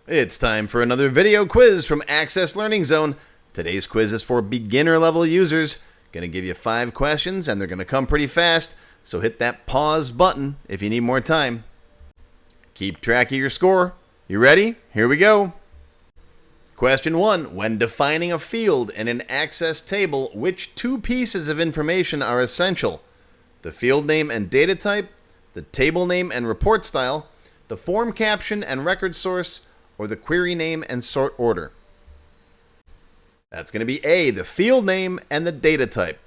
It's time for another video quiz from Access Learning Zone. Today's quiz is for beginner level users. Gonna give you 5 questions and they're gonna come pretty fast, so hit that pause button if you need more time. Keep track of your score. You ready? Here we go. Question 1. When defining a field in an Access table, which 2 pieces of information are essential? The field name and data type, the table name and report style, the form caption and record source, or the query name and sort order? That's going to be A, the field name and the data type.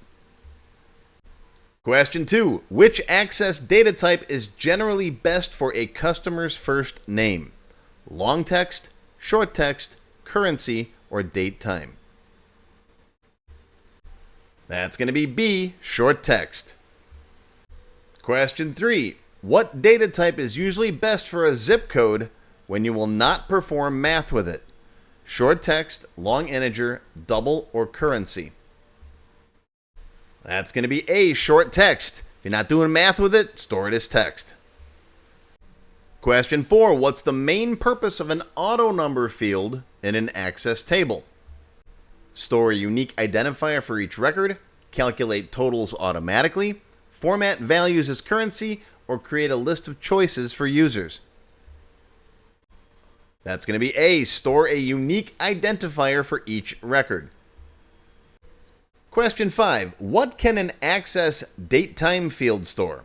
Question 2. Which Access data type is generally best for a customer's first name? Long text, short text, currency, or date time? That's going to be B, short text. Question 3. What data type is usually best for a zip code when you will not perform math with it? Short text, long integer, double, or currency? That's going to be A, short text. If you're not doing math with it, store it as text. Question 4. What's the main purpose of an AutoNumber field in an Access table? Store a unique identifier for each record, calculate totals automatically, format values as currency, or create a list of choices for users? That's going to be A, store a unique identifier for each record. Question 5. What can an Access date time field store?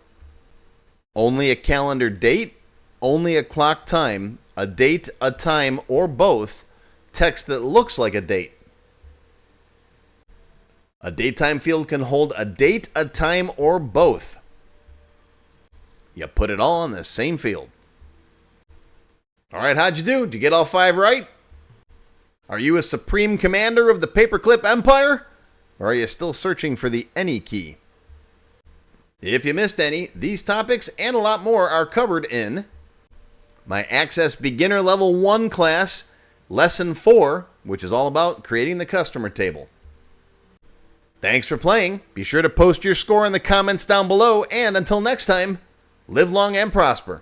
Only a calendar date, only a clock time, a date, a time, or both, text that looks like a date? A datetime field can hold a date, a time, or both. You put it all in the same field. All right, how'd you do? Did you get all 5 right? Are you a supreme commander of the paperclip empire? Or are you still searching for the any key? If you missed any, these topics and a lot more are covered in my Access Beginner Level 1 class, Lesson 4, which is all about creating the customer table. Thanks for playing. Be sure to post your score in the comments down below, and until next time, live long and prosper.